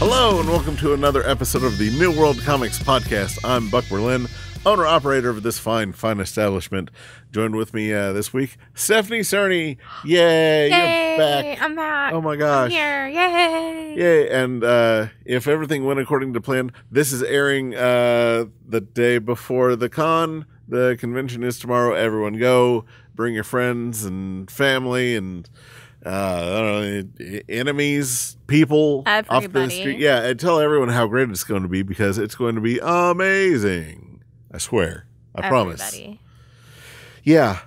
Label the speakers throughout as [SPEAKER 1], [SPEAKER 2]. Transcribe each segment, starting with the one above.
[SPEAKER 1] Hello and welcome to another episode of the New World Comics Podcast. I'm Buck Berlin, owner-operator of this fine establishment. Joined with me this week, Stephanie Cerny. Yay, you're back.
[SPEAKER 2] I'm back.
[SPEAKER 1] Oh my gosh.
[SPEAKER 2] I'm here. Yay.
[SPEAKER 1] Yay, and if everything went according to plan, this is airing the day before the con. The convention is tomorrow. Everyone go. Bring your friends and family and I don't know, enemies, people
[SPEAKER 2] Everybody.
[SPEAKER 1] off the street. Yeah, and tell everyone how great it's going to be because it's going to be amazing. I swear. I promise. Yeah.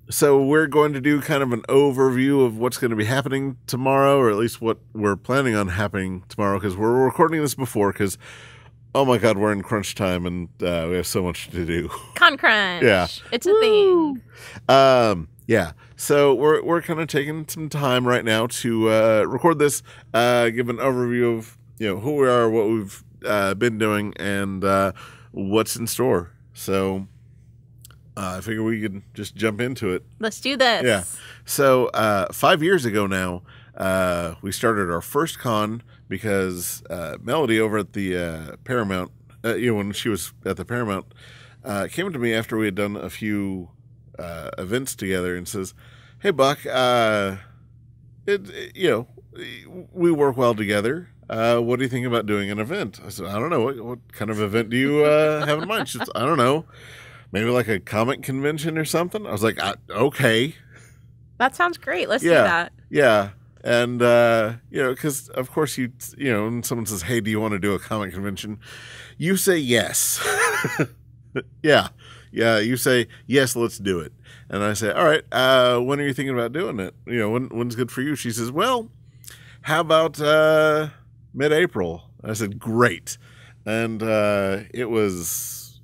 [SPEAKER 1] So we're going to do kind of an overview of what's going to be happening tomorrow, or at least what we're planning on happening tomorrow, because we're recording this before because, oh my God, we're in crunch time and we have so much to do.
[SPEAKER 2] Con crunch.
[SPEAKER 1] Yeah.
[SPEAKER 2] It's a thing.
[SPEAKER 1] Yeah. So we're kind of taking some time right now to record this, give an overview of who we are, what we've been doing, and what's in store. So I figure we could just jump into it.
[SPEAKER 2] Let's do this.
[SPEAKER 1] Yeah. So 5 years ago now, we started our first con because Melody over at the Paramount, when she was at the Paramount, came to me after we had done a few events together and says, "Hey Buck, we work well together. What do you think about doing an event?" I said, "I don't know. What kind of event do you have in mind?" She said, "I don't know. Maybe like a comic convention or something." I was like, "Okay.
[SPEAKER 2] That sounds great. Let's do that."
[SPEAKER 1] Yeah. And, because of course when someone says, "Hey, do you want to do a comic convention?" You say yes. Yeah. Yeah, you say, "Yes, let's do it." And I say, "All right, when are you thinking about doing it? When's good for you?" She says, "Well, how about mid-April?" I said, "Great." And it was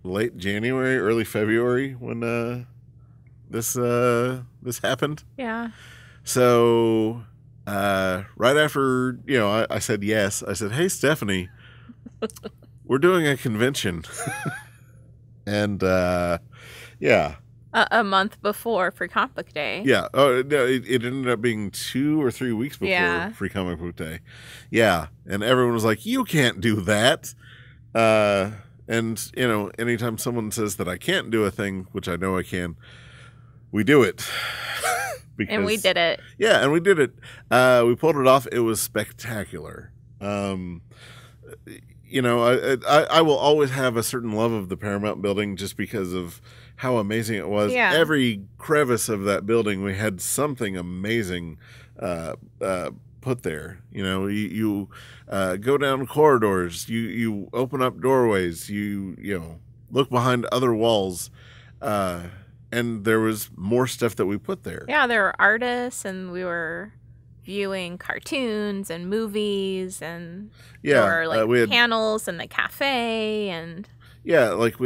[SPEAKER 1] late January, early February when this happened.
[SPEAKER 2] Yeah.
[SPEAKER 1] So right after, I said yes, I said, "Hey, Stephanie, we're doing a convention." And, yeah.
[SPEAKER 2] A month before for Comic Book Day.
[SPEAKER 1] Yeah. Oh, no, it ended up being 2 or 3 weeks before Free Comic Book Day. Yeah. And everyone was like, "You can't do that." And, anytime someone says that I can't do a thing, which I know I can, we do it.
[SPEAKER 2] And we did it.
[SPEAKER 1] Yeah, and we did it. We pulled it off. It was spectacular. I will always have a certain love of the Paramount building just because of how amazing it was.
[SPEAKER 2] Yeah.
[SPEAKER 1] Every crevice of that building, we had something amazing put there. You go down corridors, you open up doorways, you look behind other walls, and there was more stuff that we put there.
[SPEAKER 2] Yeah, there were artists, and we were viewing cartoons and movies, and there were we had panels in the cafe, and
[SPEAKER 1] we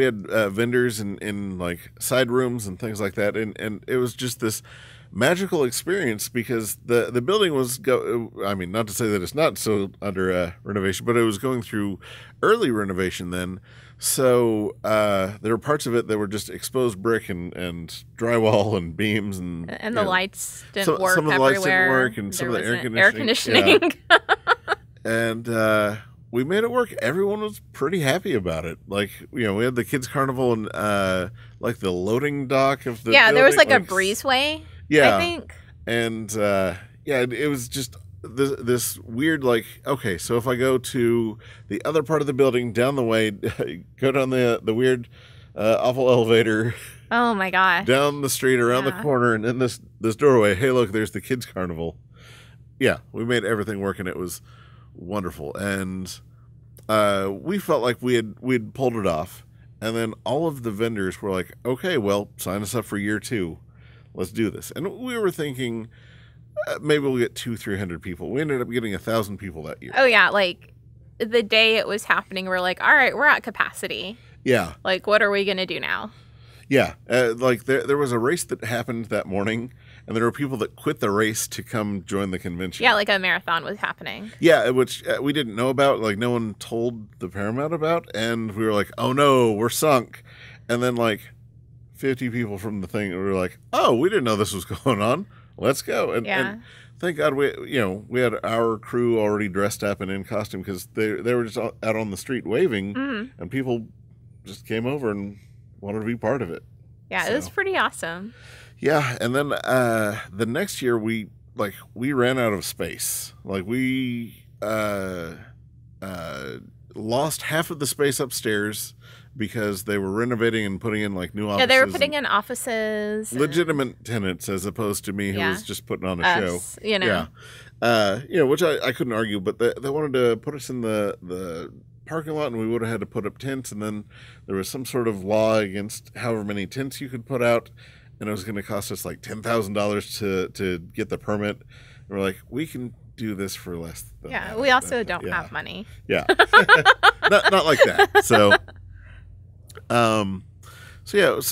[SPEAKER 1] had vendors in like side rooms and things like that, and it was just this magical experience because the building was not to say that it's not still under renovation, but it was going through early renovation then. So there were parts of it that were just exposed brick and drywall and beams and
[SPEAKER 2] the lights didn't work.
[SPEAKER 1] Some of the
[SPEAKER 2] everywhere.
[SPEAKER 1] lights didn't work, and some of the air conditioning.
[SPEAKER 2] Yeah.
[SPEAKER 1] And we made it work. Everyone was pretty happy about it. Like we had the kids carnival and like the loading dock of the
[SPEAKER 2] there was
[SPEAKER 1] building,
[SPEAKER 2] like a breezeway.
[SPEAKER 1] Yeah,
[SPEAKER 2] I think.
[SPEAKER 1] And it was just this weird, like, okay, so if I go to the other part of the building down the way, go down the weird, awful elevator.
[SPEAKER 2] Oh my gosh.
[SPEAKER 1] Down the street, around the corner, and in this doorway, hey, look, there's the kids carnival. Yeah, we made everything work, and it was wonderful. And we felt like we'd pulled it off. And then all of the vendors were like, "Okay, well, sign us up for year 2. Let's do this." And we were thinking maybe we'll get 200-300 people. We ended up getting 1,000 people that year.
[SPEAKER 2] Oh yeah, like the day it was happening, we're like, "All right, we're at capacity."
[SPEAKER 1] Yeah.
[SPEAKER 2] Like, what are we gonna do now?
[SPEAKER 1] Yeah, like there was a race that happened that morning, and there were people that quit the race to come join the convention.
[SPEAKER 2] Yeah, like a marathon was happening.
[SPEAKER 1] Yeah, which we didn't know about. Like, no one told the Paramount about, and we were like, "Oh no, we're sunk." And then like 50 people from the thing were like, "Oh, we didn't know this was going on. Let's go." And thank God we had our crew already dressed up and in costume because they were just out on the street waving, and people just came over and wanted to be part of it.
[SPEAKER 2] Yeah, so. It was pretty awesome.
[SPEAKER 1] Yeah, and then the next year we ran out of space. Like we lost half of the space upstairs because they were renovating and putting in like new offices.
[SPEAKER 2] Yeah, they were putting in offices.
[SPEAKER 1] Legitimate tenants as opposed to me who was just putting on a show.
[SPEAKER 2] You know.
[SPEAKER 1] Yeah. Which I couldn't argue, but they wanted to put us in the parking lot and we would have had to put up tents, and then there was some sort of law against however many tents you could put out, and it was going to cost us like $10,000 to get the permit. And we're like, we can do this for less than that.
[SPEAKER 2] We also don't have money.
[SPEAKER 1] Yeah. not like that. So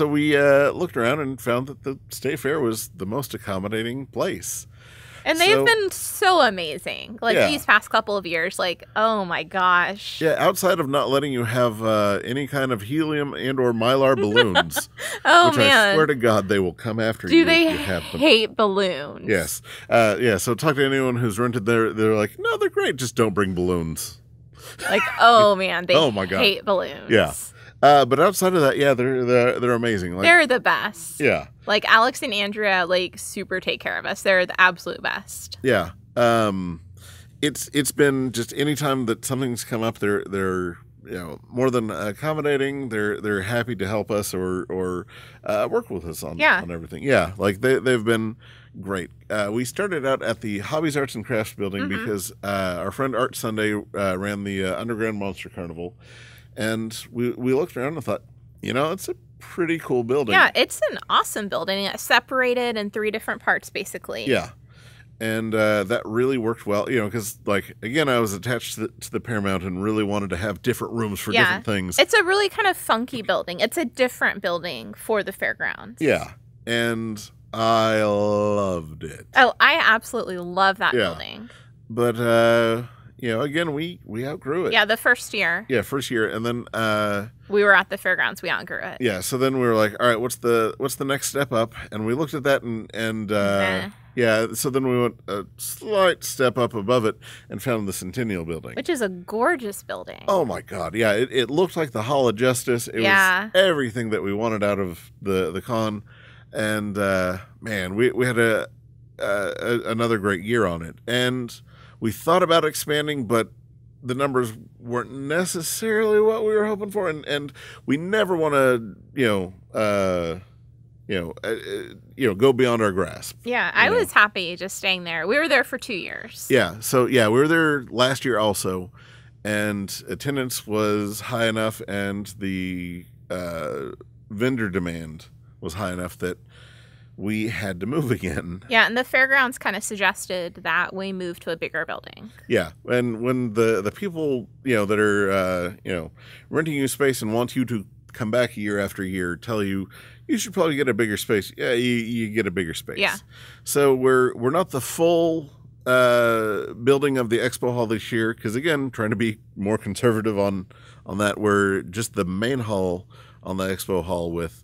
[SPEAKER 1] we looked around and found that the State Fair was the most accommodating place.
[SPEAKER 2] And they've been so amazing. Like these past couple of years, like, oh my gosh.
[SPEAKER 1] Yeah, outside of not letting you have any kind of helium and or Mylar balloons.
[SPEAKER 2] Oh,
[SPEAKER 1] which
[SPEAKER 2] man.
[SPEAKER 1] I swear to God, they will come after
[SPEAKER 2] you.
[SPEAKER 1] Do
[SPEAKER 2] they
[SPEAKER 1] if you have them.
[SPEAKER 2] hate balloons?
[SPEAKER 1] Yes. So talk to anyone who's rented there. They're like, no, they're great. Just don't bring balloons.
[SPEAKER 2] Like, oh man, they
[SPEAKER 1] oh my God.
[SPEAKER 2] hate balloons.
[SPEAKER 1] Yeah. But outside of that, they're amazing. Like,
[SPEAKER 2] they're the best.
[SPEAKER 1] Yeah.
[SPEAKER 2] Like Alex and Andrea, like super take care of us. They're the absolute best.
[SPEAKER 1] Yeah. It's been just anytime that something's come up, they're more than accommodating. They're happy to help us or work with us on everything. Yeah. Like they've been great. We started out at the Hobbies, Arts and Crafts building because our friend Art Sunday ran the Underground Monster Carnival. And we looked around and thought, it's a pretty cool building.
[SPEAKER 2] Yeah, it's an awesome building. It's separated in 3 different parts, basically.
[SPEAKER 1] Yeah. And that really worked well, because, again, I was attached to the Paramount and really wanted to have different rooms for different things.
[SPEAKER 2] It's a really kind of funky building. It's a different building for the fairgrounds.
[SPEAKER 1] Yeah. And I loved it.
[SPEAKER 2] Oh, I absolutely love that building.
[SPEAKER 1] But... again, we outgrew it.
[SPEAKER 2] Yeah, the first year.
[SPEAKER 1] Yeah, first year, and then
[SPEAKER 2] we were at the fairgrounds. We outgrew it.
[SPEAKER 1] Yeah, so then we were like, all right, what's the next step up? And we looked at that, and so then we went a slight step up above it and found the Centennial Building,
[SPEAKER 2] which is a gorgeous building.
[SPEAKER 1] Oh my God, yeah, it looked like the Hall of Justice. It was everything that we wanted out of the con, and man, we had another great year on it, and. We thought about expanding, but the numbers weren't necessarily what we were hoping for, and we never want to, go beyond our grasp.
[SPEAKER 2] Yeah, I was happy just staying there. We were there for 2 years.
[SPEAKER 1] Yeah, so we were there last year also, and attendance was high enough, and the vendor demand was high enough that. We had to move again.
[SPEAKER 2] Yeah, and the fairgrounds kind of suggested that we move to a bigger building.
[SPEAKER 1] Yeah, and when the people, that are, renting you space and want you to come back year after year tell you should probably get a bigger space. Yeah, you get a bigger space.
[SPEAKER 2] Yeah.
[SPEAKER 1] So we're not the full building of the Expo Hall this year because, again, trying to be more conservative on that. We're just the main hall on the Expo Hall with...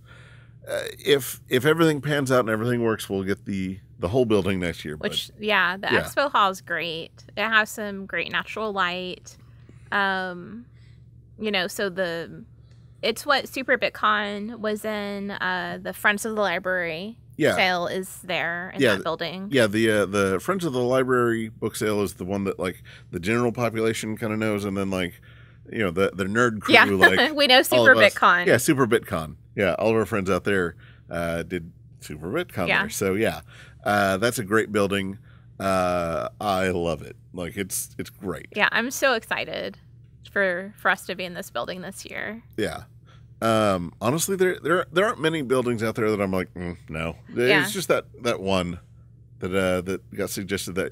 [SPEAKER 1] if everything pans out and everything works, we'll get the whole building next year.
[SPEAKER 2] The Expo Hall is great. It has some great natural light. So it's what Super BitCon was in. The Friends of the Library sale is there in that building. Yeah,
[SPEAKER 1] the Friends of the Library book sale is the one that the general population kind of knows, and then the nerd crew.
[SPEAKER 2] Yeah, we know Super BitCon.
[SPEAKER 1] Yeah, Super BitCon. Yeah, all of our friends out there did Super BitCon there. So that's a great building. I love it. It's great.
[SPEAKER 2] Yeah, I'm so excited for us to be in this building this year.
[SPEAKER 1] Yeah. Honestly, there aren't many buildings out there that I'm like, no. It's just that one that got suggested that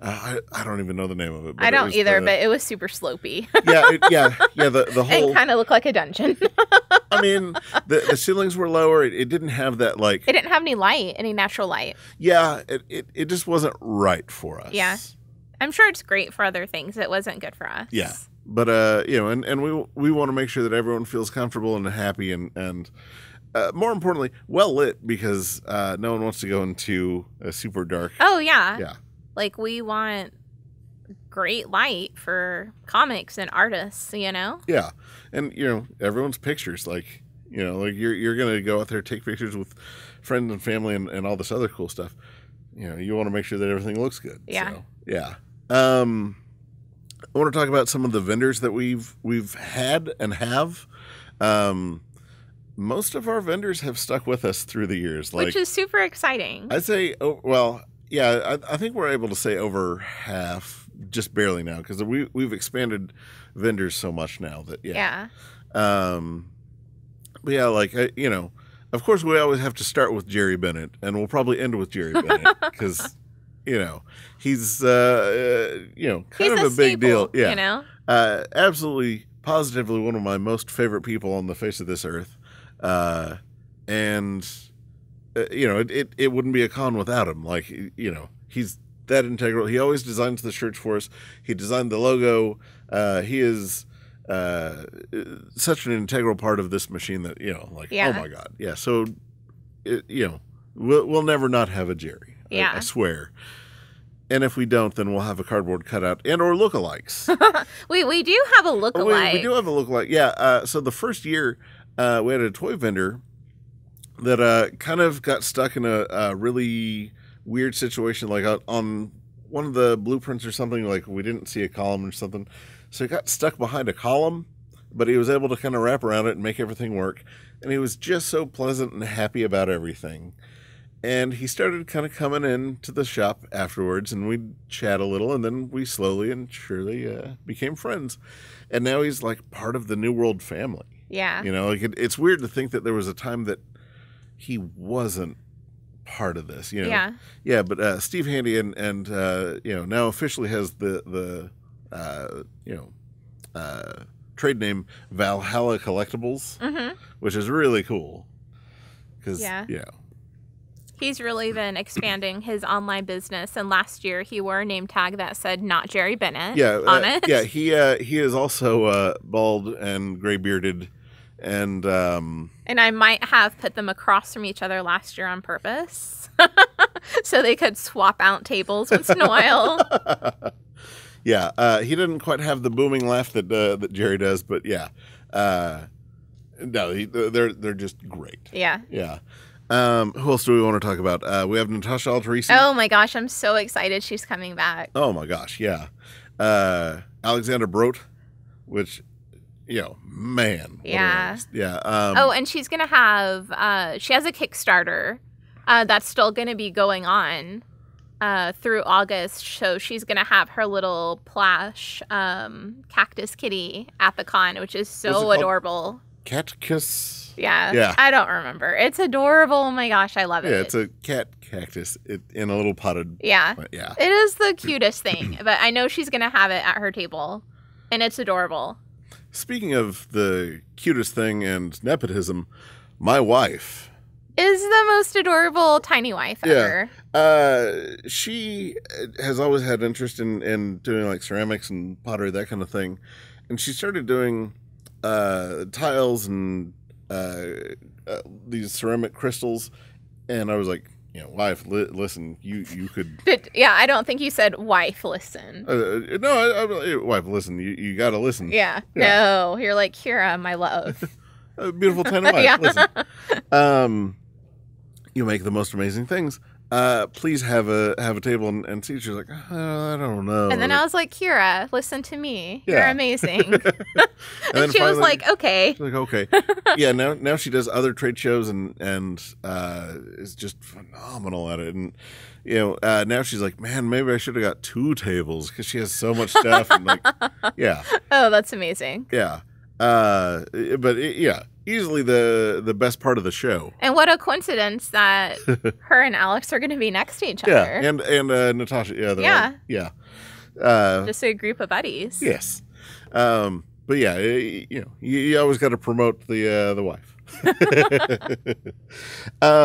[SPEAKER 1] I don't even know the name of it. But
[SPEAKER 2] I don't either, but it was super slopey.
[SPEAKER 1] The whole...
[SPEAKER 2] It kind of looked like a dungeon.
[SPEAKER 1] I mean, the ceilings were lower. It didn't have that, It
[SPEAKER 2] didn't have any natural light.
[SPEAKER 1] Yeah, it just wasn't right for us.
[SPEAKER 2] Yeah. I'm sure it's great for other things. It wasn't good for us.
[SPEAKER 1] Yeah. But, and we want to make sure that everyone feels comfortable and happy, and more importantly, well lit, because no one wants to go into a super dark.
[SPEAKER 2] Oh, yeah. Yeah. Like, we want great light for comics and artists, you know?
[SPEAKER 1] Yeah. And, everyone's pictures, like, like you're going to go out there, take pictures with friends and family and all this other cool stuff. You want to make sure that everything looks good.
[SPEAKER 2] Yeah.
[SPEAKER 1] So, yeah. I want to talk about some of the vendors that we've had and have. Most of our vendors have stuck with us through the years.
[SPEAKER 2] Which is super exciting.
[SPEAKER 1] I'd say, I think we're able to say over half, just barely now, because we've expanded vendors so much now that, yeah. But yeah, like, of course we always have to start with Jerry Bennett, and we'll probably end with Jerry Bennett, because, he's, kind of a big deal. Yeah. Absolutely, positively one of my most favorite people on the face of this earth. And it wouldn't be a con without him. Like, he's that integral. He always designs the shirts for us. He designed the logo. He is such an integral part of this machine that, oh my God. Yeah. So, we'll never not have a Jerry.
[SPEAKER 2] Yeah.
[SPEAKER 1] I swear. And if we don't, then we'll have a cardboard cutout and or lookalikes.
[SPEAKER 2] we do have a lookalike.
[SPEAKER 1] We do have a lookalike. Yeah. So the first year, we had a toy vendor that kind of got stuck in a really weird situation, like on one of the blueprints or something. Like, we didn't see a column or something, so he got stuck behind a column, but he was able to kind of wrap around it and make everything work. And he was just so pleasant and happy about everything. And he started kind of coming into the shop afterwards, and we'd chat a little, and then we slowly and surely became friends. And now he's like part of the New World family.
[SPEAKER 2] Yeah.
[SPEAKER 1] Like, it's weird to think that there was a time that he wasn't part of this.
[SPEAKER 2] Yeah.
[SPEAKER 1] Yeah, but Steve Handy and now officially has the trade name Valhalla Collectibles, which is really cool. Because
[SPEAKER 2] he's really been expanding his online business, and last year he wore a name tag that said "Not Jerry Bennett" on it.
[SPEAKER 1] Yeah, he is also bald and gray bearded, and
[SPEAKER 2] I might have put them across from each other last year on purpose, so they could swap out tables once in a while.
[SPEAKER 1] Yeah, he didn't quite have the booming laugh that Jerry does, but yeah, no, they're just great.
[SPEAKER 2] Yeah,
[SPEAKER 1] yeah. Who else do we want to talk about? We have Natasha Altarisi.
[SPEAKER 2] Oh my gosh, I'm so excited she's coming back.
[SPEAKER 1] Oh my gosh, yeah. Alexander Brote, which, man.
[SPEAKER 2] Yeah.
[SPEAKER 1] Yeah.
[SPEAKER 2] And she's going to have, she has a Kickstarter that's still going to be going on through August. So she's going to have her little plush cactus kitty at the con, which is so adorable.
[SPEAKER 1] Catkiss.
[SPEAKER 2] Yeah. I don't remember. It's adorable. Oh my gosh, I love it.
[SPEAKER 1] Yeah, it's a cat cactus in a little potted.
[SPEAKER 2] Yeah.
[SPEAKER 1] Yeah.
[SPEAKER 2] It is the cutest thing, but I know she's going to have it at her table, and it's adorable.
[SPEAKER 1] Speaking of the cutest thing and nepotism, my wife
[SPEAKER 2] is the most adorable tiny wife ever.
[SPEAKER 1] She has always had interest in doing like ceramics and pottery, that kind of thing. And she started doing tiles and these ceramic crystals, and I was like, wife, listen, you could.
[SPEAKER 2] I don't think you said wife. Listen.
[SPEAKER 1] No, wife, listen. You got to listen.
[SPEAKER 2] Yeah. No, you're like Kira, my love.
[SPEAKER 1] Beautiful tiny wife. Listen. You make the most amazing things. Please have a table and seats. She's like, I don't know.
[SPEAKER 2] And then I was like, Kira, listen to me. You're amazing. and she was like, okay.
[SPEAKER 1] She's like, okay. Yeah. Now she does other trade shows and is just phenomenal at it. And now she's like, man, maybe I should have got 2 tables because she has so much stuff. And like, yeah.
[SPEAKER 2] Oh, that's amazing.
[SPEAKER 1] Yeah. Easily the best part of the show.
[SPEAKER 2] And what a coincidence that her and Alex are going to be next to each other.
[SPEAKER 1] Yeah, and Natasha. Yeah.
[SPEAKER 2] Just a group of buddies.
[SPEAKER 1] Yes. But yeah, you always got to promote the wife. I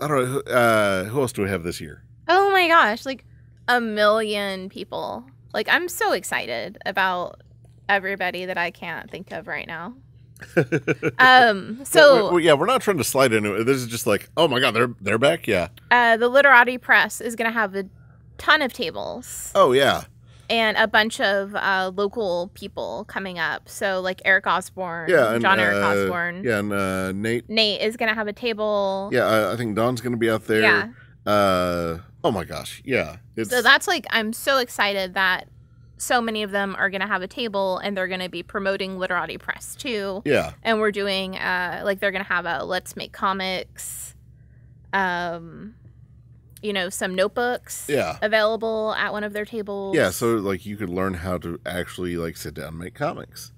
[SPEAKER 1] don't know. Who else do we have this year?
[SPEAKER 2] Oh my gosh, like 1 million people. Like, I'm so excited about everybody that I can't think of right now. So
[SPEAKER 1] yeah, we're not trying to slide into it. This is just like, oh my God, they're back. Yeah.
[SPEAKER 2] The Literati Press is going to have a ton of tables.
[SPEAKER 1] Oh yeah.
[SPEAKER 2] And a bunch of local people coming up. So like Eric Osborne,
[SPEAKER 1] Yeah, and,
[SPEAKER 2] John Eric Osborne.
[SPEAKER 1] Yeah, and Nate.
[SPEAKER 2] Nate is going to have a table.
[SPEAKER 1] Yeah, I think Dawn's going to be out there.
[SPEAKER 2] Yeah.
[SPEAKER 1] Oh my gosh. Yeah.
[SPEAKER 2] So that's like, I'm so excited that so many of them are going to have a table, and they're going to be promoting Literati Press too.
[SPEAKER 1] Yeah.
[SPEAKER 2] And we're doing like they're going to have a Let's Make Comics, you know, some notebooks available at one of their tables.
[SPEAKER 1] Yeah, so like you could learn how to actually like sit down and make comics.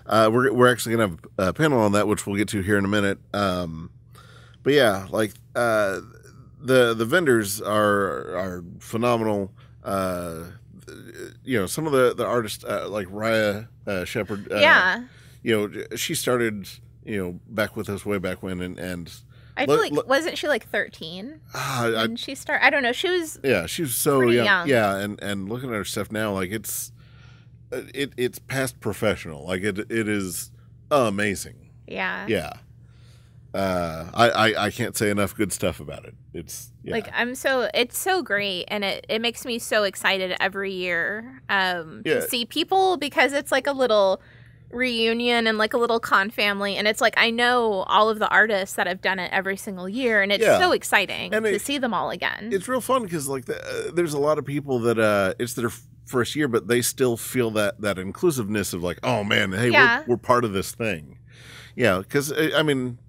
[SPEAKER 1] We're actually gonna have a panel on that, which we'll get to here in a minute. But yeah, like the vendors are phenomenal. You know, some of the artists like Raya Shepherd. You know, she started back with us way back when, and
[SPEAKER 2] I feel like wasn't she like 13 when she started? I don't know. She was
[SPEAKER 1] so
[SPEAKER 2] young.
[SPEAKER 1] Yeah, and looking at her stuff now, like it's past professional. Like it is amazing.
[SPEAKER 2] Yeah.
[SPEAKER 1] Yeah. I can't say enough good stuff about it. It's
[SPEAKER 2] like it's so great, and it makes me so excited every year to see people, because it's like a little reunion and like a little con family, and it's like I know all of the artists that have done it every single year, and it's so exciting to see them all again.
[SPEAKER 1] It's real fun because like there's a lot of people that it's their first year, but they still feel that inclusiveness of like, oh man, hey, we're part of this thing. Yeah, because I mean,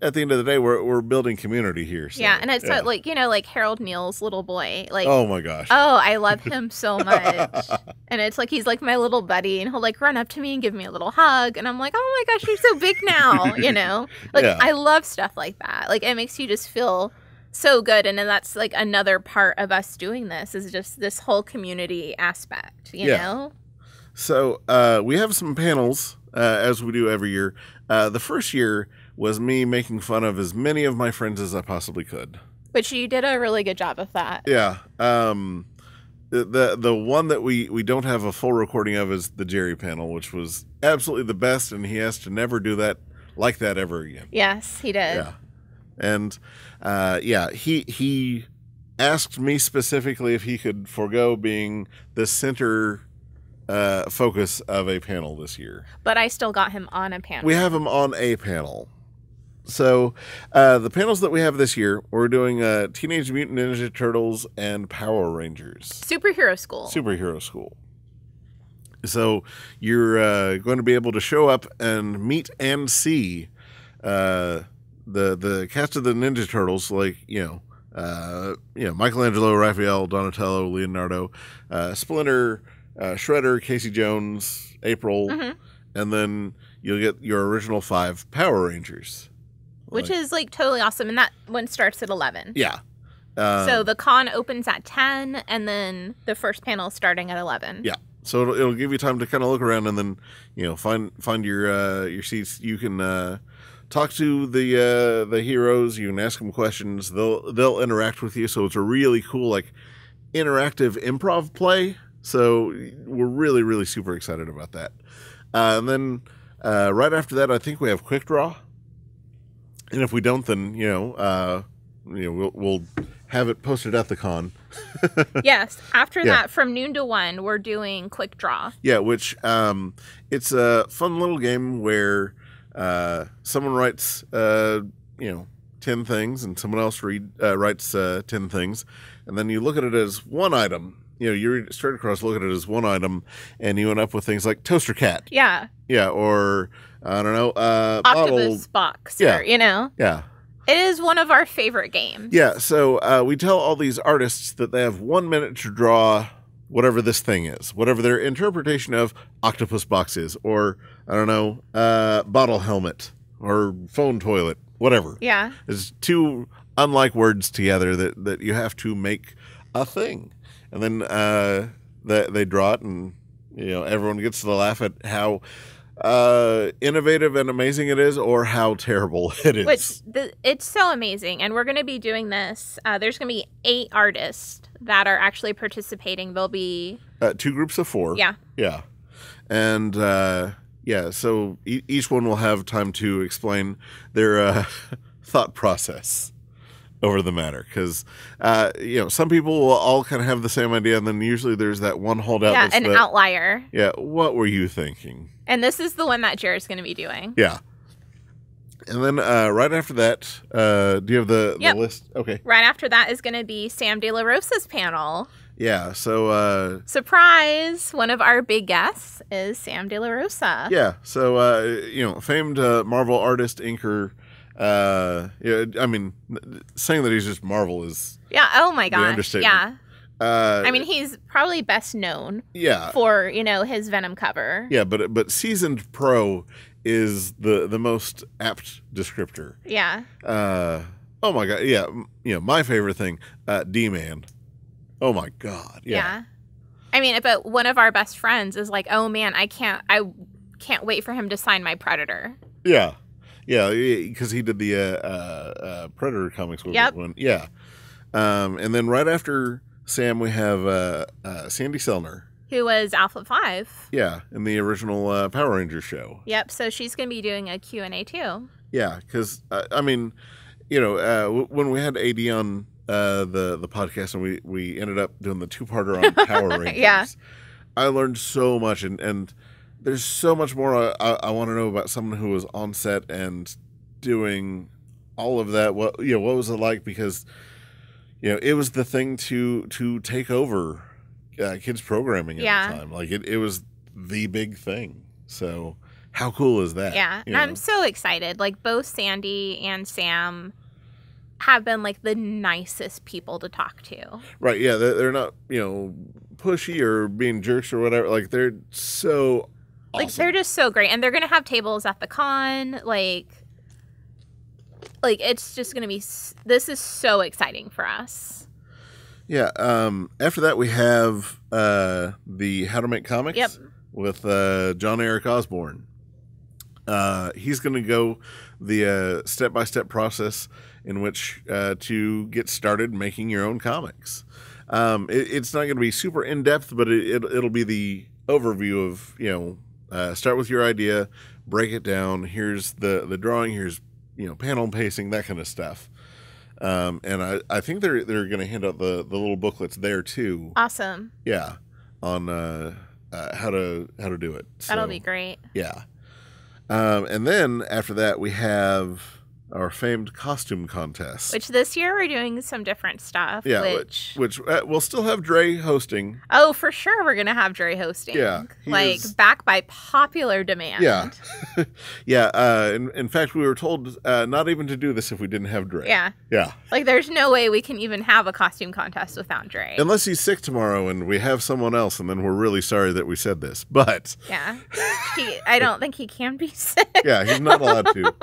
[SPEAKER 1] at the end of the day, we're building community here. So,
[SPEAKER 2] and it's like, you know, like Harold Neal's little boy. Like,
[SPEAKER 1] oh my gosh.
[SPEAKER 2] Oh, I love him so much. And it's like he's like my little buddy, and he'll like run up to me and give me a little hug, and I'm like, oh my gosh, you're so big now, you know? Like I love stuff like that. Like it makes you just feel so good, and then that's like another part of us doing this is just this whole community aspect, you know?
[SPEAKER 1] So we have some panels as we do every year. The first year was me making fun of as many of my friends as I possibly could.
[SPEAKER 2] Which you did a really good job of that.
[SPEAKER 1] Yeah. The one that we don't have a full recording of is the Jerry panel, which was absolutely the best, and he has to never do that like that ever again.
[SPEAKER 2] Yes, he did.
[SPEAKER 1] Yeah. And he asked me specifically if he could forego being the center focus of a panel this year.
[SPEAKER 2] But I still got him on a panel.
[SPEAKER 1] We have him on a panel. So the panels that we have this year, we're doing Teenage Mutant Ninja Turtles and Power Rangers.
[SPEAKER 2] Superhero School.
[SPEAKER 1] So you're going to be able to show up and meet and see the cast of the Ninja Turtles, like, Michelangelo, Raphael, Donatello, Leonardo, Splinter, Shredder, Casey Jones, April, and then you'll get your original 5 Power Rangers.
[SPEAKER 2] Which is like totally awesome, and that one starts at 11.
[SPEAKER 1] Yeah.
[SPEAKER 2] So the con opens at 10, and then the first panel starting at 11.
[SPEAKER 1] Yeah. So it'll give you time to kind of look around, and then find your seats. You can talk to the heroes. You can ask them questions. They'll interact with you. So it's a really cool like interactive improv play. So we're really, really super excited about that. And then right after that, I think we have Quick Draw. And if we don't, then we'll have it posted at the con.
[SPEAKER 2] Yes. After that, from noon to 1, we're doing Quick Draw.
[SPEAKER 1] Yeah, which it's a fun little game where someone writes 10 things, and someone else writes 10 things, and then you look at it as one item. You read it straight across, look at it as one item, and you end up with things like Toaster Cat.
[SPEAKER 2] Yeah.
[SPEAKER 1] Yeah, or, I don't know,
[SPEAKER 2] Octopus Box.
[SPEAKER 1] Yeah.
[SPEAKER 2] Or, Yeah. It is one of our favorite games.
[SPEAKER 1] Yeah, so we tell all these artists that they have 1 minute to draw whatever this thing is, whatever their interpretation of Octopus Box is, or, I don't know, bottle helmet, or phone toilet, whatever.
[SPEAKER 2] Yeah.
[SPEAKER 1] It's 2 unlike words together that you have to make a thing. And then they draw it, and everyone gets to laugh at how innovative and amazing it is, or how terrible it is.
[SPEAKER 2] It's so amazing, and we're going to be doing this. There's going to be 8 artists that are actually participating. There'll be
[SPEAKER 1] 2 groups of 4.
[SPEAKER 2] Yeah.
[SPEAKER 1] Yeah, and Yeah, so each one will have time to explain their thought process over the matter, because some people will all kind of have the same idea, and then usually there's that one holdout.
[SPEAKER 2] Yeah, an outlier.
[SPEAKER 1] Yeah, what were you thinking?
[SPEAKER 2] And this is the one that Jared's going to be doing.
[SPEAKER 1] Yeah. And then right after that, do you have the list? Okay.
[SPEAKER 2] Right after that is going to be Sam De La Rosa's panel.
[SPEAKER 1] Yeah, so...
[SPEAKER 2] surprise! One of our big guests is Sam De La Rosa.
[SPEAKER 1] Yeah, so, famed Marvel artist, inker. I mean, saying that he's just Marvel is...
[SPEAKER 2] Yeah, oh my gosh.
[SPEAKER 1] Understatement.
[SPEAKER 2] Yeah. I mean, he's probably best known for, his Venom cover.
[SPEAKER 1] Yeah, but seasoned pro is the most apt descriptor.
[SPEAKER 2] Yeah.
[SPEAKER 1] Oh my God, yeah. My favorite thing, D-Man. Oh my God, yeah.
[SPEAKER 2] I mean, but one of our best friends is like, oh man, I can't wait for him to sign my Predator.
[SPEAKER 1] Yeah. Yeah, because he did the Predator comics. One. Yeah. And then right after Sam, we have Sandy Selner.
[SPEAKER 2] Who was Alpha 5.
[SPEAKER 1] Yeah, in the original Power Rangers show.
[SPEAKER 2] Yep, so she's going to be doing a Q&A too.
[SPEAKER 1] Yeah, because, when we had AD on the podcast and we ended up doing the two-parter on Power Rangers,
[SPEAKER 2] yeah.
[SPEAKER 1] I learned so much, and there's so much more I want to know about someone who was on set and doing all of that. What was it like? Because it was the thing to take over kids programming at the time. Like it was the big thing. So how cool is that?
[SPEAKER 2] Yeah, and I'm so excited. Like both Sandy and Sam have been like the nicest people to talk to. Right?
[SPEAKER 1] Yeah, they're not pushy or being jerks or whatever. Like they're so. Awesome.
[SPEAKER 2] Like they're just so great, and they're gonna have tables at the con. Like it's just gonna be. This is so exciting for us.
[SPEAKER 1] Yeah. After that, we have the How to Make Comics.
[SPEAKER 2] Yep.
[SPEAKER 1] With John Eric Osborne. He's gonna go the step-by-step process in which to get started making your own comics. It's not gonna be super in depth, but it'll be the overview of start with your idea, break it down. Here's the drawing. Here's panel pacing, that kind of stuff. And I think they're going to hand out the little booklets there too.
[SPEAKER 2] Awesome.
[SPEAKER 1] Yeah, on how to do it.
[SPEAKER 2] That'll be great.
[SPEAKER 1] Yeah. And then after that we have our famed costume contest.
[SPEAKER 2] Which this year we're doing some different stuff.
[SPEAKER 1] Yeah, which we'll still have Dre hosting.
[SPEAKER 2] Oh, for sure we're going to have Dre hosting.
[SPEAKER 1] Yeah.
[SPEAKER 2] Back by popular demand.
[SPEAKER 1] Yeah. Yeah. In fact, we were told not even to do this if we didn't have Dre.
[SPEAKER 2] Yeah.
[SPEAKER 1] Yeah.
[SPEAKER 2] Like there's no way we can even have a costume contest without Dre.
[SPEAKER 1] Unless he's sick tomorrow and we have someone else, and then we're really sorry that we said this. But.
[SPEAKER 2] Yeah. I don't think he can be sick.
[SPEAKER 1] Yeah, he's not allowed to.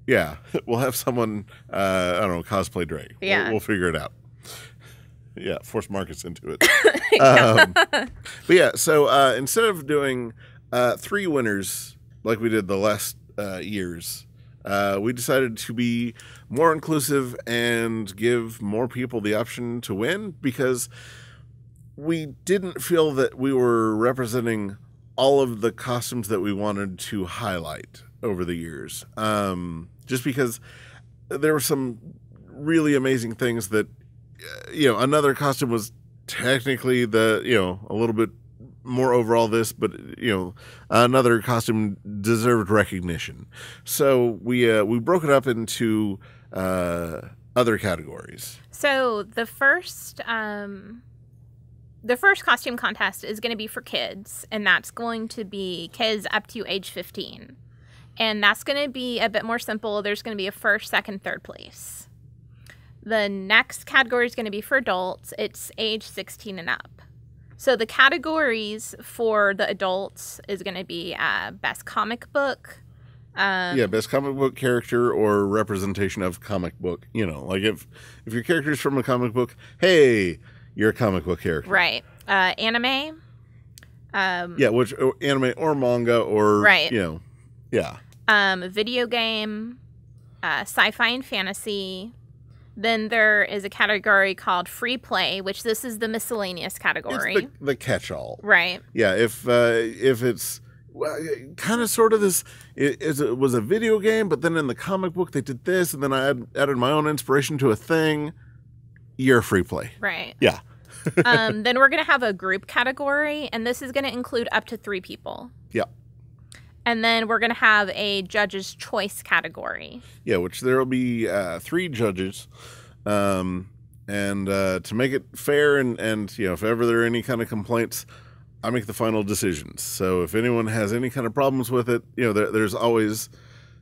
[SPEAKER 1] Yeah, we'll have someone, cosplay Dre.
[SPEAKER 2] Yeah.
[SPEAKER 1] We'll figure it out. Yeah, force Marcus into it. But yeah, so instead of doing 3 winners like we did the last years, we decided to be more inclusive and give more people the option to win, because we didn't feel that we were representing all of the costumes that we wanted to highlight over the years. Just because there were some really amazing things that, another costume was technically a little bit more overall this, but, another costume deserved recognition. So we broke it up into other categories.
[SPEAKER 2] So the first costume contest is going to be for kids, and that's going to be kids up to age 15. And that's going to be a bit more simple. There's going to be a first, second, third place. The next category is going to be for adults. It's age 16 and up. So the categories for the adults is going to be best comic book.
[SPEAKER 1] Best comic book character or representation of comic book. Like if your character's from a comic book, hey, you're a comic book character.
[SPEAKER 2] Right. Anime.
[SPEAKER 1] Which anime or manga or,
[SPEAKER 2] right.
[SPEAKER 1] Yeah.
[SPEAKER 2] Video game, sci-fi and fantasy. Then there is a category called free play, which this is the miscellaneous category.
[SPEAKER 1] It's the catch-all.
[SPEAKER 2] Right.
[SPEAKER 1] Yeah, if it's kind of sort of this. It was a video game, but then in the comic book they did this, and then I added my own inspiration to a thing. You're free play.
[SPEAKER 2] Right.
[SPEAKER 1] Yeah.
[SPEAKER 2] Then we're going to have a group category, and this is going to include up to 3 people.
[SPEAKER 1] Yeah.
[SPEAKER 2] And then we're going to have a judge's choice category.
[SPEAKER 1] Yeah, which there will be 3 judges. And to make it fair and if ever there are any kind of complaints, I make the final decisions. So if anyone has any kind of problems with it, there's always,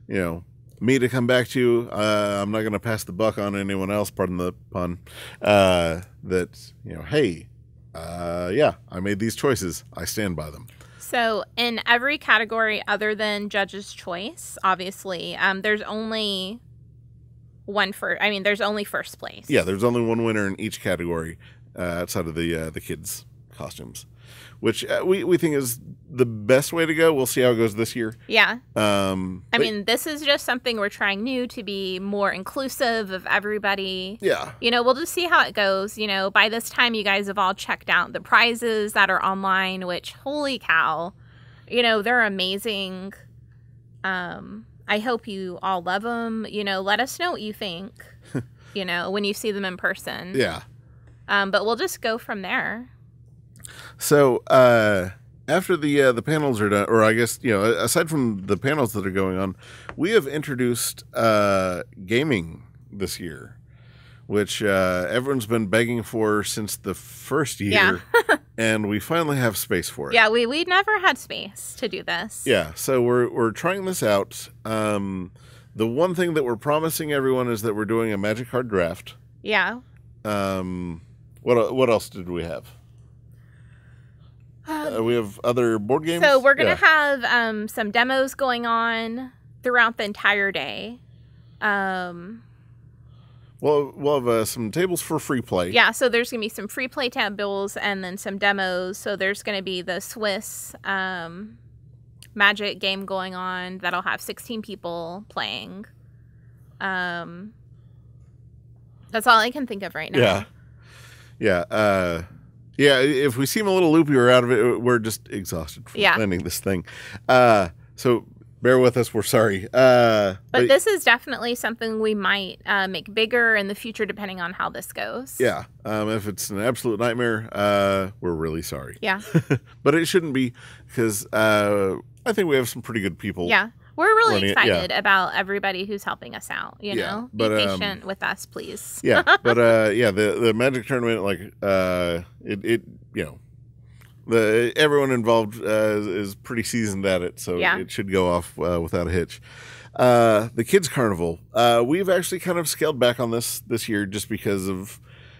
[SPEAKER 1] me to come back to. I'm not going to pass the buck on anyone else, pardon the pun, hey, I made these choices. I stand by them.
[SPEAKER 2] So in every category other than judge's choice, obviously, there's only there's only first place.
[SPEAKER 1] Yeah, there's only one winner in each category outside of the kids' costumes, which we think is the best way to go. We'll see how it goes this year.
[SPEAKER 2] Yeah. This is just something we're trying new to be more inclusive of everybody.
[SPEAKER 1] Yeah.
[SPEAKER 2] We'll just see how it goes. By this time, you guys have all checked out the prizes that are online, which, holy cow, they're amazing. I hope you all love them. Let us know what you think, when you see them in person.
[SPEAKER 1] Yeah.
[SPEAKER 2] But we'll just go from there.
[SPEAKER 1] So after the panels are done, or I guess, aside from the panels that are going on, we have introduced gaming this year, which everyone's been begging for since the first year. Yeah. And we finally have space for it.
[SPEAKER 2] Yeah, we never had space to do this.
[SPEAKER 1] Yeah, so we're trying this out. The one thing that we're promising everyone is that we're doing a Magic card draft.
[SPEAKER 2] Yeah.
[SPEAKER 1] What else did we have? We have other board games.
[SPEAKER 2] So we're gonna have some demos going on throughout the entire day.
[SPEAKER 1] We'll have some tables for free play.
[SPEAKER 2] Yeah, so there's going to be some free play tables and then some demos. So there's going to be the Swiss Magic game going on that'll have 16 people playing. That's all I can think of right now.
[SPEAKER 1] Yeah. If we seem a little loopy or out of it, we're just exhausted from planning this thing. So bear with us. We're sorry.
[SPEAKER 2] But this is definitely something we might make bigger in the future, depending on how this goes.
[SPEAKER 1] Yeah. If it's an absolute nightmare, we're really sorry.
[SPEAKER 2] Yeah.
[SPEAKER 1] But it shouldn't be, because I think we have some pretty good people.
[SPEAKER 2] Yeah. We're really excited about everybody who's helping us out. Be patient with us, please.
[SPEAKER 1] Yeah. But the Magic tournament, everyone involved is pretty seasoned at it, so it should go off without a hitch. The Kids Carnival, we've actually kind of scaled back on this year just because of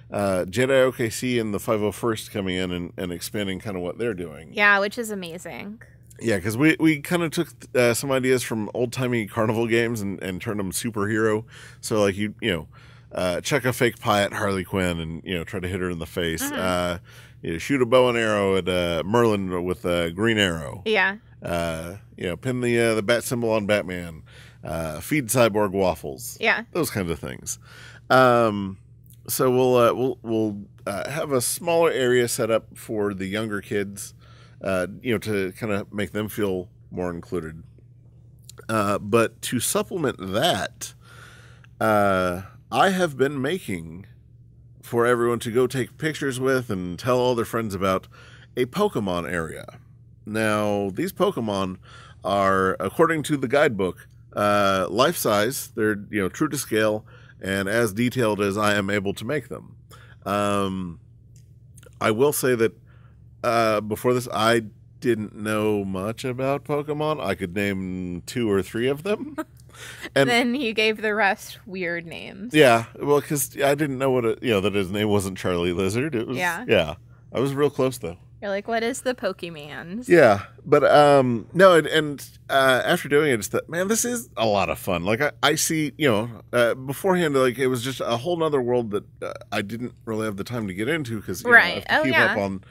[SPEAKER 1] Jedi OKC and the 501st coming in and expanding kind of what they're doing.
[SPEAKER 2] Yeah, which is amazing.
[SPEAKER 1] Yeah, because we kind of took some ideas from old-timey carnival games and turned them superhero. So, like, chuck a fake pie at Harley Quinn and, try to hit her in the face. Mm-hmm. Shoot a bow and arrow at Merlin with a green arrow.
[SPEAKER 2] Yeah.
[SPEAKER 1] Pin the bat symbol on Batman. Feed Cyborg waffles.
[SPEAKER 2] Yeah.
[SPEAKER 1] Those kinds of things. So we'll have a smaller area set up for the younger kids, to kind of make them feel more included. But to supplement that, I have been making for everyone to go take pictures with and tell all their friends about a Pokemon area. Now, these Pokemon are, according to the guidebook, life-size. They're, true to scale and as detailed as I am able to make them. I will say that before this, I didn't know much about Pokemon. I could name 2 or 3 of them.
[SPEAKER 2] And then you gave the rest weird names.
[SPEAKER 1] Yeah, well, because I didn't know that his name wasn't Charlie Lizard. It was, yeah. I was real close, though.
[SPEAKER 2] You're like, what is the Pokemans?
[SPEAKER 1] Yeah, but no, and after doing it, it's that, man, this is a lot of fun. Like, I see, beforehand, like, it was just a whole nother world that I didn't really have the time to get into because I have to keep up on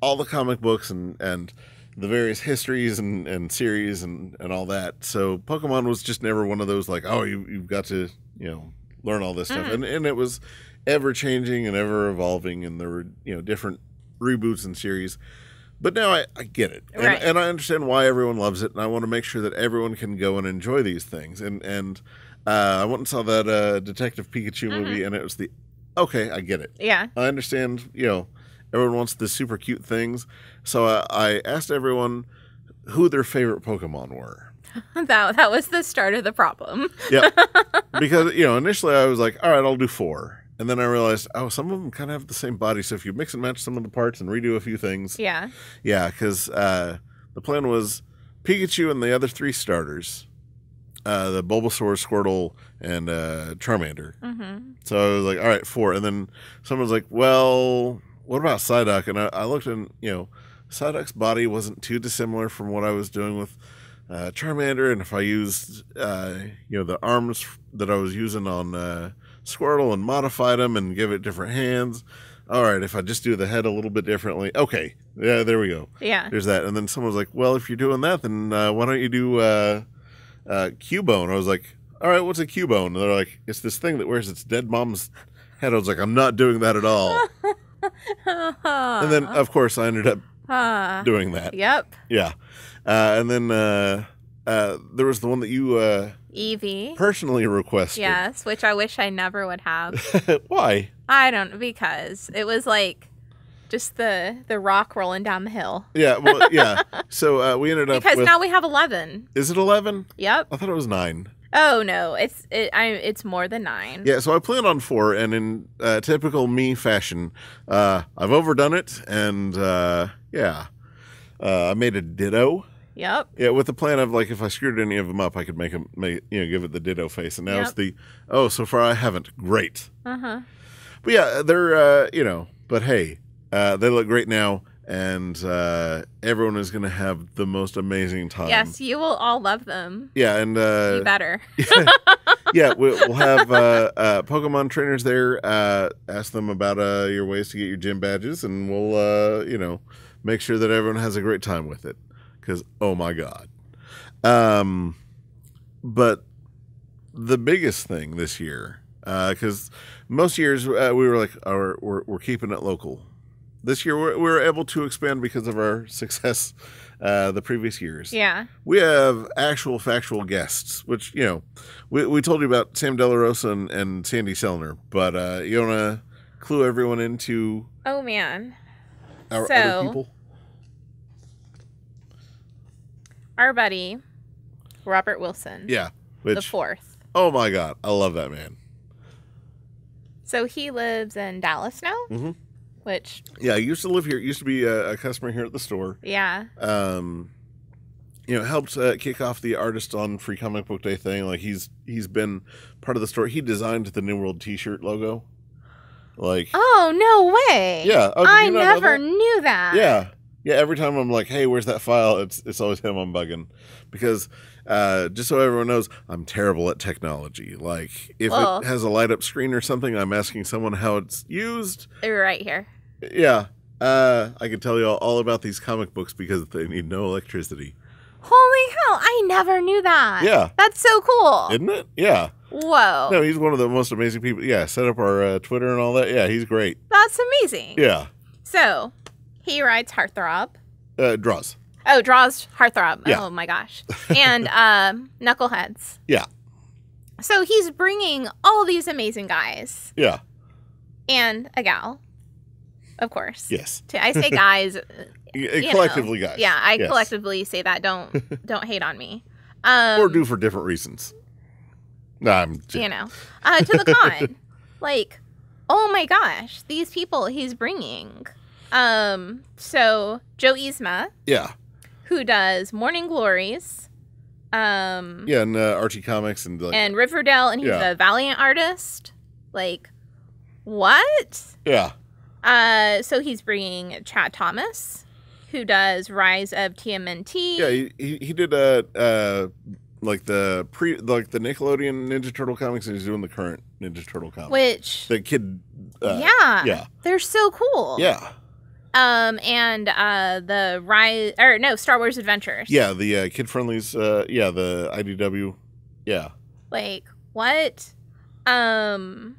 [SPEAKER 1] all the comic books and the various histories and series and all that. So Pokemon was just never one of those like, oh, you've got to, learn all this stuff. And it was ever changing and ever evolving, and there were, different reboots and series. But now I get it.
[SPEAKER 2] Right.
[SPEAKER 1] And I understand why everyone loves it, and I want to make sure that everyone can go and enjoy these things. And I went and saw that Detective Pikachu movie, and it was okay, I get it.
[SPEAKER 2] Yeah.
[SPEAKER 1] I understand, everyone wants the super cute things. So I asked everyone who their favorite Pokemon were.
[SPEAKER 2] That was the start of the problem.
[SPEAKER 1] Yeah. Because, initially I was like, all right, I'll do 4. And then I realized, some of them kind of have the same body. So if you mix and match some of the parts and redo a few things.
[SPEAKER 2] Yeah.
[SPEAKER 1] Yeah, because the plan was Pikachu and the other 3 starters. The Bulbasaur, Squirtle, and Charmander. Mm-hmm. So I was like, all right, 4. And then someone was like, well, what about Psyduck? And I looked and, Psyduck's body wasn't too dissimilar from what I was doing with Charmander. And if I used, the arms that I was using on Squirtle and modified them and give it different hands. All right, if I just do the head a little bit differently. Okay, yeah, there we go.
[SPEAKER 2] Yeah.
[SPEAKER 1] There's that. And then someone was like, well, if you're doing that, then why don't you do Cubone? I was like, all right, what's a Cubone? And they're like, it's this thing that wears its dead mom's head. I was like, I'm not doing that at all. And then, of course, I ended up doing that.
[SPEAKER 2] Yep.
[SPEAKER 1] Yeah. And then there was the one that you
[SPEAKER 2] Eevee
[SPEAKER 1] personally requested.
[SPEAKER 2] Yes, which I wish I never would have.
[SPEAKER 1] Why?
[SPEAKER 2] I don't, because it was like just the rock rolling down the hill.
[SPEAKER 1] Yeah, well, yeah. So we ended up
[SPEAKER 2] because now we have 11.
[SPEAKER 1] Is it 11?
[SPEAKER 2] Yep.
[SPEAKER 1] I thought it was 9.
[SPEAKER 2] Oh no, it's more than 9.
[SPEAKER 1] Yeah, so I plan on 4, and in typical me fashion, I've overdone it, and I made a Ditto.
[SPEAKER 2] Yep.
[SPEAKER 1] Yeah, with the plan of like if I screwed any of them up, I could give it the Ditto face, and now it's so far I haven't. Great. But yeah, they're but hey, they look great now, and everyone is going to have the most amazing time.
[SPEAKER 2] Yes, you will all love them.
[SPEAKER 1] Yeah, and
[SPEAKER 2] you better.
[SPEAKER 1] Yeah, we'll have Pokemon trainers there. Ask them about your ways to get your gym badges, and we'll make sure that everyone has a great time with it. Because oh my god, but the biggest thing this year, because most years we were like, we're keeping it local. This year we were able to expand because of our success the previous years.
[SPEAKER 2] Yeah,
[SPEAKER 1] we have actual factual guests, which we told you about Sam De La Rosa and Sandy Selner, but you want to clue everyone into?
[SPEAKER 2] Oh man,
[SPEAKER 1] our other people.
[SPEAKER 2] Our buddy, Robert Wilson.
[SPEAKER 1] Yeah.
[SPEAKER 2] The 4th.
[SPEAKER 1] Oh, my God. I love that man.
[SPEAKER 2] So he lives in Dallas now?
[SPEAKER 1] Mm-hmm.
[SPEAKER 2] Which...
[SPEAKER 1] Yeah, he used to live here. Used to be a customer here at the store.
[SPEAKER 2] Yeah.
[SPEAKER 1] Helped kick off the Artist on Free Comic Book Day thing. Like, he's been part of the store. He designed the New World T-shirt logo. Like... Oh,
[SPEAKER 2] no way.
[SPEAKER 1] Yeah. Oh,
[SPEAKER 2] I never knew that.
[SPEAKER 1] Yeah. Yeah, every time I'm like, hey, where's that file? It's always him I'm bugging. Because, just so everyone knows, I'm terrible at technology. Like, if it has a light-up screen or something, I'm asking someone how it's used.
[SPEAKER 2] Right here.
[SPEAKER 1] Yeah. I can tell you all about these comic books because they need no electricity.
[SPEAKER 2] Holy hell, I never knew that.
[SPEAKER 1] Yeah.
[SPEAKER 2] That's so cool.
[SPEAKER 1] Isn't it? Yeah.
[SPEAKER 2] Whoa.
[SPEAKER 1] No, he's one of the most amazing people. Yeah, set up our Twitter and all that. Yeah, he's great.
[SPEAKER 2] That's amazing.
[SPEAKER 1] Yeah.
[SPEAKER 2] So... he writes Heartthrob.
[SPEAKER 1] Draws.
[SPEAKER 2] Oh, draws Heartthrob.
[SPEAKER 1] Yeah.
[SPEAKER 2] Oh, my gosh. And Knuckleheads.
[SPEAKER 1] Yeah.
[SPEAKER 2] So he's bringing all these amazing guys.
[SPEAKER 1] Yeah.
[SPEAKER 2] And a gal, of course.
[SPEAKER 1] Yes.
[SPEAKER 2] I say guys.
[SPEAKER 1] Collectively guys.
[SPEAKER 2] Yeah, I collectively say that. Don't hate on me.
[SPEAKER 1] Or do for different reasons. No, I'm just...
[SPEAKER 2] to the con. Like, oh my gosh, these people he's bringing... So Joe Yzma,
[SPEAKER 1] yeah,
[SPEAKER 2] who does Morning Glories,
[SPEAKER 1] and Archie Comics and
[SPEAKER 2] Riverdale, and he's a Valiant artist. Like, what?
[SPEAKER 1] Yeah.
[SPEAKER 2] So he's bringing Chad Thomas, who does Rise of TMNT.
[SPEAKER 1] Yeah, he did the Nickelodeon Ninja Turtle comics, and he's doing the current Ninja Turtle comics.
[SPEAKER 2] Which
[SPEAKER 1] the kid,
[SPEAKER 2] they're so cool.
[SPEAKER 1] Yeah.
[SPEAKER 2] And the Star Wars Adventures.
[SPEAKER 1] Yeah, the kid friendlies. The IDW. Yeah.
[SPEAKER 2] Like what? And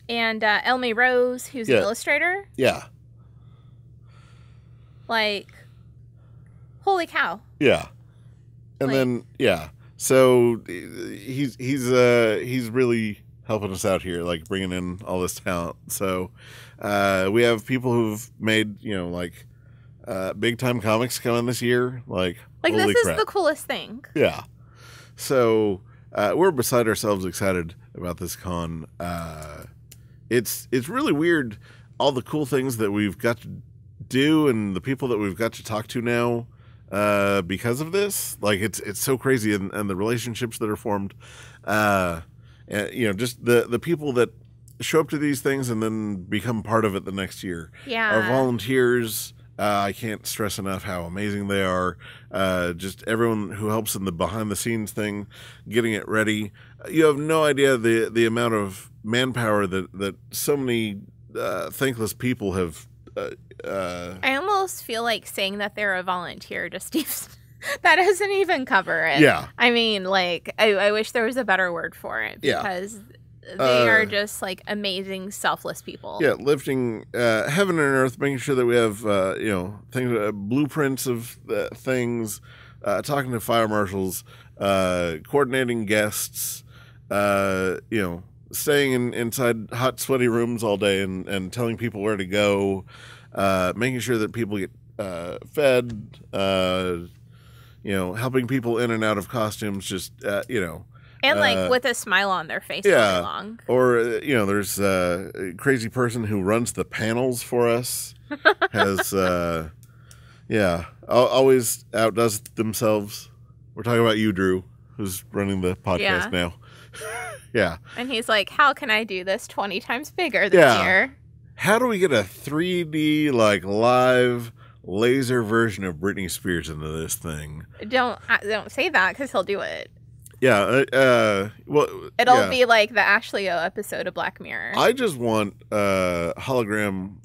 [SPEAKER 2] Elmy Rose, who's an illustrator.
[SPEAKER 1] Yeah.
[SPEAKER 2] Like, Holy cow.
[SPEAKER 1] Yeah. And then, yeah. So he's really helping us out here, like bringing in all this talent. So we have people who've made, like big time comics coming this year. Like holy
[SPEAKER 2] this is
[SPEAKER 1] crap.
[SPEAKER 2] the coolest thing.
[SPEAKER 1] Yeah. So we're beside ourselves excited about this con. It's really weird, all the cool things that we've got to do and the people that we've got to talk to now because of this. Like it's so crazy, and the relationships that are formed. Just the people that show up to these things and then become part of it the next year.
[SPEAKER 2] Yeah.
[SPEAKER 1] Our volunteers, I can't stress enough how amazing they are. Just everyone who helps in the behind the scenes thing, getting it ready. You have no idea the amount of manpower that so many thankless people have.
[SPEAKER 2] I almost feel like saying that they're a volunteer just that doesn't even cover it.
[SPEAKER 1] Yeah.
[SPEAKER 2] I mean, like, I wish there was a better word for it, because they are just like amazing, selfless people.
[SPEAKER 1] Yeah, lifting heaven and earth, making sure that we have things, blueprints of things, talking to fire marshals, coordinating guests, staying inside hot, sweaty rooms all day and telling people where to go, making sure that people get fed, helping people in and out of costumes, just
[SPEAKER 2] and like with a smile on their face all day long.
[SPEAKER 1] Or there's a crazy person who runs the panels for us. Has always outdoes themselves. We're talking about you, Drew, who's running the podcast now. Yeah.
[SPEAKER 2] And he's like, how can I do this 20 times bigger this year?
[SPEAKER 1] How do we get a 3D like live laser version of Britney Spears into this thing?
[SPEAKER 2] Don't say that, because he'll do it.
[SPEAKER 1] Yeah.
[SPEAKER 2] It'll be like the Ashley O episode of Black Mirror.
[SPEAKER 1] I just want hologram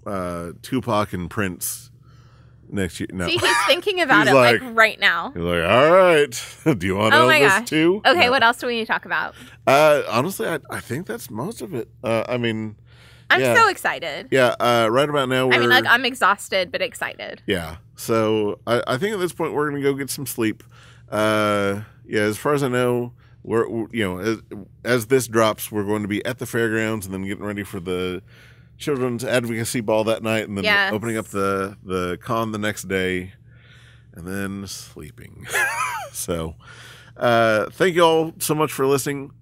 [SPEAKER 1] Tupac and Prince next year. No.
[SPEAKER 2] See, he's thinking about it like right now.
[SPEAKER 1] He's like, all right, do you want Elvis too?
[SPEAKER 2] Okay,
[SPEAKER 1] no.
[SPEAKER 2] What else do we need to talk about?
[SPEAKER 1] Honestly, I think that's most of it. I'm
[SPEAKER 2] so excited.
[SPEAKER 1] Yeah, right about now
[SPEAKER 2] I'm exhausted but excited.
[SPEAKER 1] Yeah, so I think at this point we're gonna go get some sleep. As far as I know, we're as this drops, we're going to be at the fairgrounds and then getting ready for the children's advocacy ball that night, and then opening up the con the next day, and then sleeping. So, thank you all so much for listening.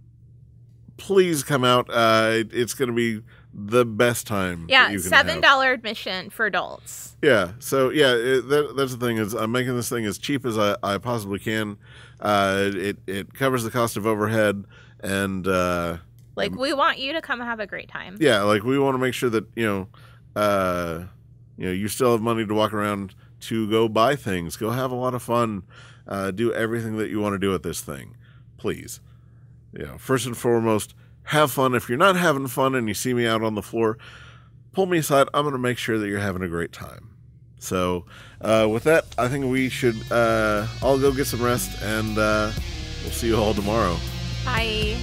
[SPEAKER 1] Please come out. It's going to be the best time.
[SPEAKER 2] Yeah, $7 admission for adults.
[SPEAKER 1] Yeah. So that's the thing, is I'm making this thing as cheap as I possibly can. It covers the cost of overhead, and
[SPEAKER 2] we want you to come have a great time.
[SPEAKER 1] Yeah, like we want to make sure that you still have money to walk around, to go buy things, go have a lot of fun, do everything that you want to do at this thing. Please, first and foremost, have fun. If you're not having fun and you see me out on the floor, pull me aside. I'm going to make sure that you're having a great time. So with that, I think we should all go get some rest, and we'll see you all tomorrow.
[SPEAKER 2] Bye.